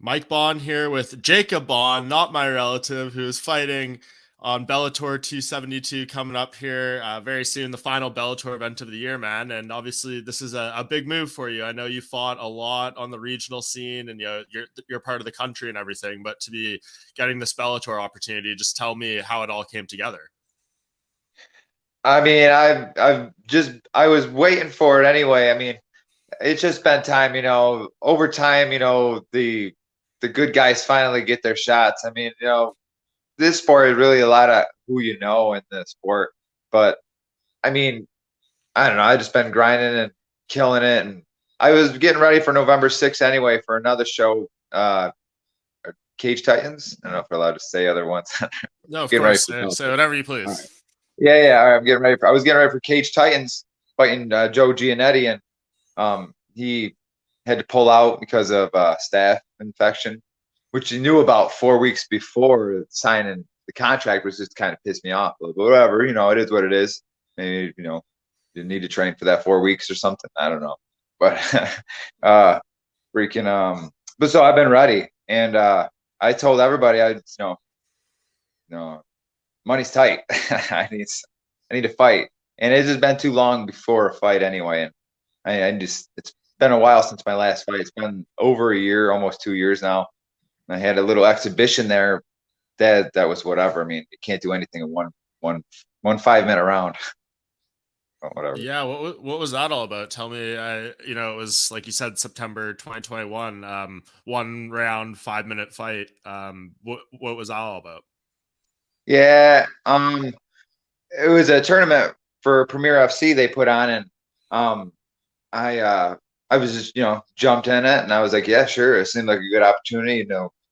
Mike Bohn here with Jacob Bohn, not my relative, who is fighting on Bellator 272 coming up here very soon, the final Bellator event of the year, man. And obviously, this is a big move for you. I know you fought a lot on the regional scene, and you're part of the country and everything. But to be getting this Bellator opportunity, just tell me how it all came together. I mean, I was waiting for it anyway. I mean, it's just been time, over time, the good guys finally get their shots. I mean, this sport is really a lot of who you know in the sport. But I mean, I don't know. I just been grinding and killing it, and I was getting ready for November 6th anyway for another show, Cage Titans. I don't know if we're allowed to say other ones. No, of Getting ready course. for Say Bellator. whatever you All right. please. Yeah. All right, I'm getting ready I was getting ready for Cage Titans fighting Joe Giannetti, and he had to pull out because of staph infection, which he knew about 4 weeks before signing the contract, which just kind of pissed me off. But whatever, it is what it is. Maybe you need to train for that 4 weeks or something. I don't know, but freaking But so I've been ready, and I told everybody money's tight. I need to fight, and it's just been too long before a fight anyway. And it's been a while since my last fight. It's been over a year, almost 2 years now. I had a little exhibition there. That was whatever. I mean, you can't do anything in one 5 minute round. But whatever. Yeah, what was that all about? Tell me. It was like you said, September 2021. One round, 5 minute fight. What was that all about? Yeah. It was a tournament for Premier FC they put on, and um, I was just jumped in it, and I was like, yeah, sure. It seemed like a good opportunity.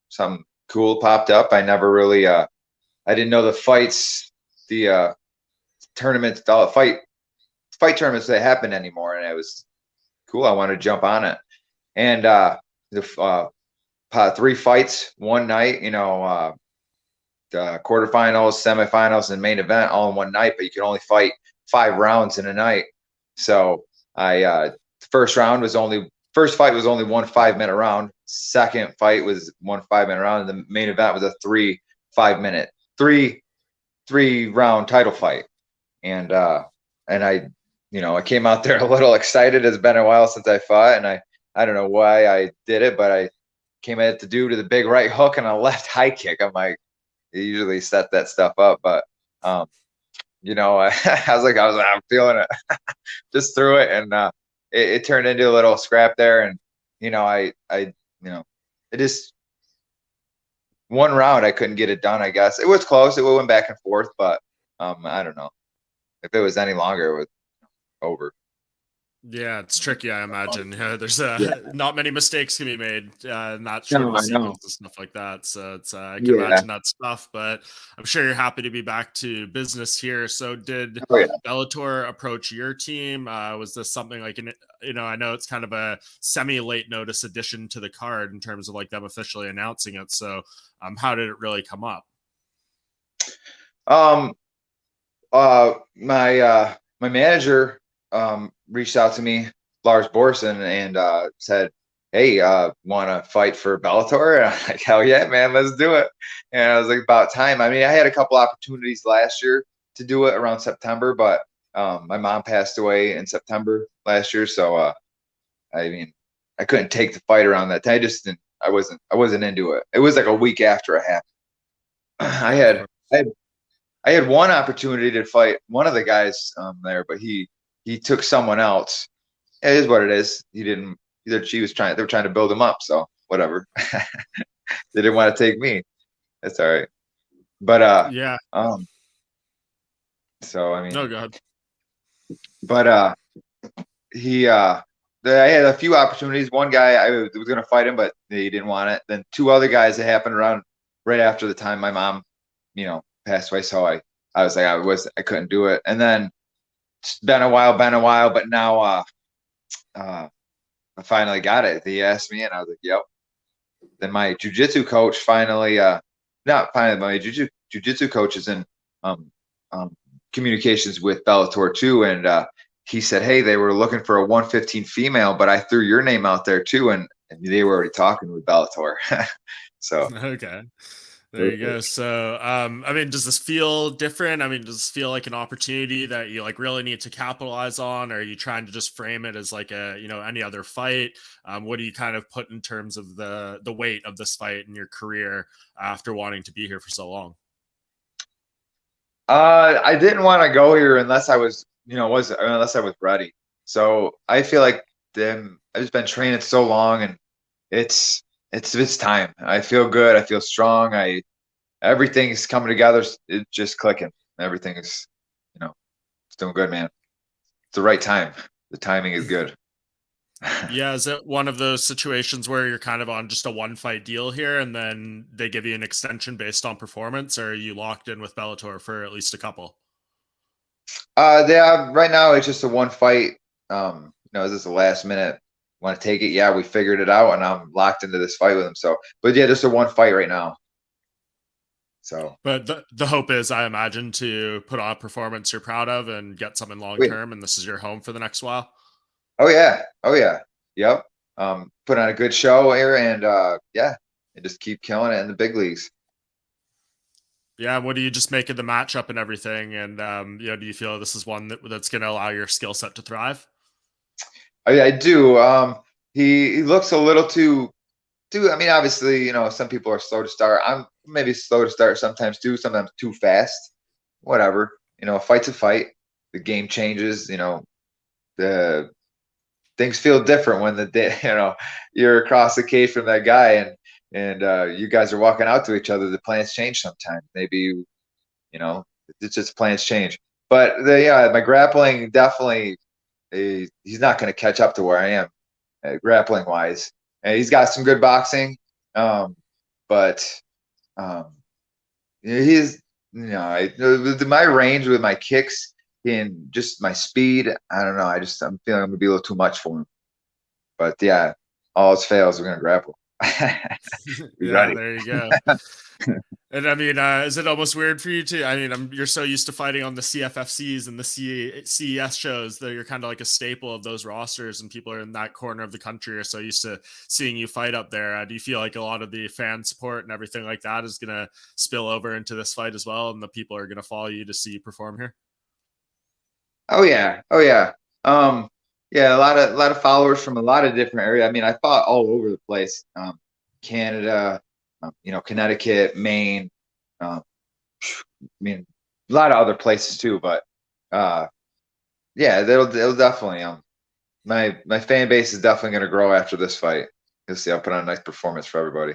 Something cool popped up. I never really I didn't know the fights, the tournaments, the fight tournaments that happened anymore, and it was cool. I wanted to jump on it, and the three fights one night. The quarterfinals, semifinals, and main event all in one night, but you can only fight 5 rounds in a night. So I first fight was only one 5 minute round. Second fight was one 5 minute round, and the main event was a 3 5 minute three round title fight. And I came out there a little excited. It's been a while since I fought, and I don't know why I did it, but I came at the dude with a big right hook and a left high kick. I'm like, you usually set that stuff up, but I'm feeling it. Just threw it, and it turned into a little scrap there, and it just one round I couldn't get it done. I guess it was close. It went back and forth, but I don't know if it was any longer, it was over. Yeah, it's tricky. I imagine there's Yeah, not many mistakes can be made in that short of no, a I know. sequence and stuff like that. So it's I can Yeah, imagine that's tough, but I'm sure you're happy to be back to business here. So did oh yeah. Bellator approach your team? Was this something like I know it's kind of a semi late notice addition to the card in terms of like them officially announcing it. So how did it really come up? Um, my manager reached out to me, Lars Borson, and said, "Hey, want to fight for Bellator?" And I'm like, "Hell yeah, man, let's do it!" And I was like, "About time." I mean, I had a couple opportunities last year to do it around September, but my mom passed away in September last year, so I mean, I couldn't take the fight around that time. I just didn't. I wasn't into it. It was like a week after it happened. I Yeah, of had course. I had I had one opportunity to fight one of the guys there, but he took someone else. It is what it is. He didn't either. She was trying. They were trying to build him up, so whatever. They didn't want to take me. That's all right. But Yeah. um, so I No, mean, God. but he I had a few opportunities. One guy I was going to fight him, but he didn't want it. Then two other guys that happened around right after the time my mom, passed away. So I was like, I couldn't do it. And then it's been a while, but now uh, I finally got it. He asked me, and I was like, yep. Then my jujitsu coach finally, not finally, but my jujitsu coach is in um, um, communications with Bellator too, and he said, hey, they were looking for a 115 female, but I threw your name out there too, and and they were already talking with Bellator. So Okay. There you go. So, I mean, does this feel different? I mean, does this feel like an opportunity that you like really need to capitalize on? Or are you trying to just frame it as like a, any other fight? What do you kind of put in terms of the weight of this fight in your career after wanting to be here for so long? I didn't want to go here unless I was, unless I was ready. So I feel like I've just been training so long, and it's time. I feel good. I feel strong. Everything's coming together. It's just clicking. Everything is, it's doing good, man. It's the right time. The timing is good. Yeah, is it one of those situations where you're kind of on just a one fight deal here and then they give you an extension based on performance, or are you locked in with Bellator for at least a couple? Right now it's just a one fight. Is this the last minute? Want to take it? Yeah, we figured it out, and I'm locked into this fight with him. So, but yeah, just a one fight right now. So, But the hope is, I imagine, to put on a performance you're proud of and get something long wait. term, and this is your home for the next while. Oh yeah. Oh yeah. Yep. Put on a good show here, and yeah, and just keep killing it in the big leagues. Yeah, what do you just make of the matchup and everything? And do you feel this is one that's going to allow your skill set to thrive? Oh yeah, I do. He looks a little too. I mean, obviously, some people are slow to start. I'm maybe slow to start sometimes too. Sometimes too fast. Whatever. A fight's a fight. The game changes. The things feel different when you're across the cage from that guy, and you guys are walking out to each other. The plans change sometimes. Maybe it's just plans change. But my grappling definitely, he's not going to catch up to where I am grappling wise. And he's got some good boxing, but he's my range with my kicks and just my speed. I don't know. I'm feeling I'm gonna be a little too much for him. But yeah, all else fails, we're gonna grapple. Be Yeah, ready. there you go. And I mean, is it almost weird for you to? I mean, you're so used to fighting on the CFFCs and the CES shows that you're kind of like a staple of those rosters, and people are in that corner of the country are so used to seeing you fight up there. Do you feel like a lot of the fan support and everything like that is going to spill over into this fight as well, and the people are going to follow you to see you perform here? Oh yeah. Oh yeah. Yeah, a lot of followers from a lot of different areas. I mean, I fought all over the place. Canada, Connecticut, Maine, um, I mean, a lot of other places too, but uh, yeah, they'll definitely my fan base is definitely going to grow after this fight. You'll see, I'll put on a nice performance for everybody.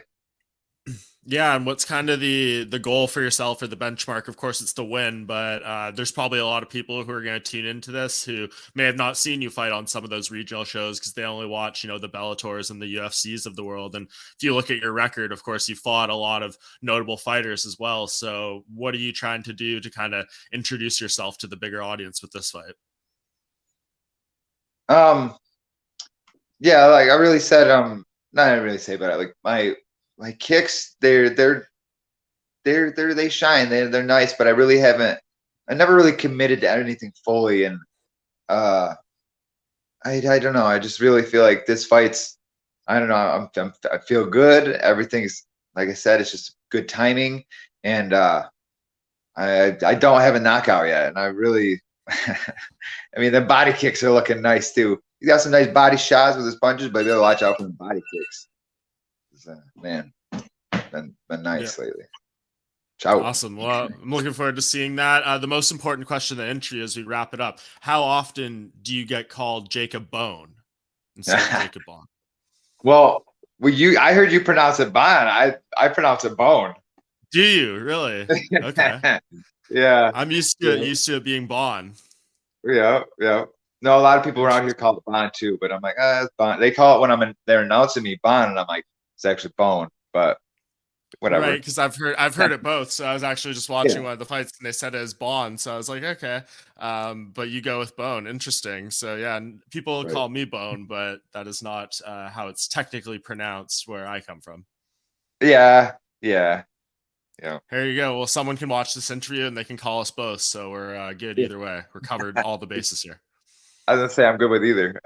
Yeah, and what's kind of the goal for yourself or the benchmark? Of course, it's the win, but there's probably a lot of people who are going to tune into this who may have not seen you fight on some of those regional shows because they only watch, the Bellators and the UFCs of the world. And if you look at your record, of course, you fought a lot of notable fighters as well. So, what are you trying to do to kind of introduce yourself to the bigger audience with this fight? Um, yeah, like I really said, not I really say, but like my kicks, they shine, they're nice, but I never really committed to anything fully, and uh, I don't know. I just really feel like this fight's. I don't know. I feel good. Everything's like I said. It's just good timing, and I don't have a knockout yet, and I really. I mean, the body kicks are looking nice too. He's got some nice body shots with his punches, but you gotta watch out for the body kicks. Man, been Yeah. nice lately. Ciao. Awesome. Well, I'm looking forward to seeing that. The most important question of the entry as we wrap it up: how often do you get called Jacob Bone instead of Jacob Bond? well, I heard you pronounce it Bon. I pronounce it Bone. Do you really? Okay. Yeah. I'm Yeah. used to it being Bond. Yeah. Yeah. No, a lot of people around here Interesting. call it Bond too, but I'm like, it's Bond. They call it when they're announcing me Bond, and I'm like, it's actually Bone, but Right, whatever. because I've heard it both. So I was actually just Yeah. watching one of the fights and they said it as Bond. So I was like, okay. But you go with Bone. Interesting. So yeah, people Right. call me Bone, but that is not how it's technically pronounced where I come from. Yeah. Yeah. Yeah. Here you go. Well, someone can watch this interview and they can call us both. So we're good Yeah. either way. We're covered all the bases here. I was gonna say I'm good with either.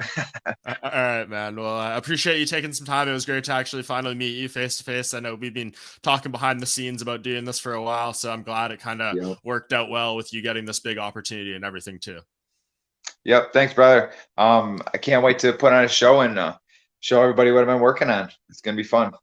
All right, man. Well, I appreciate you taking some time. It was great to actually finally meet you face to face. I know we've been talking behind the scenes about doing this for a while, so I'm glad it kind of Yep. worked out well with you getting this big opportunity and everything too. Yep. Thanks, brother. I can't wait to put on a show and show everybody what I've been working on. It's gonna be fun.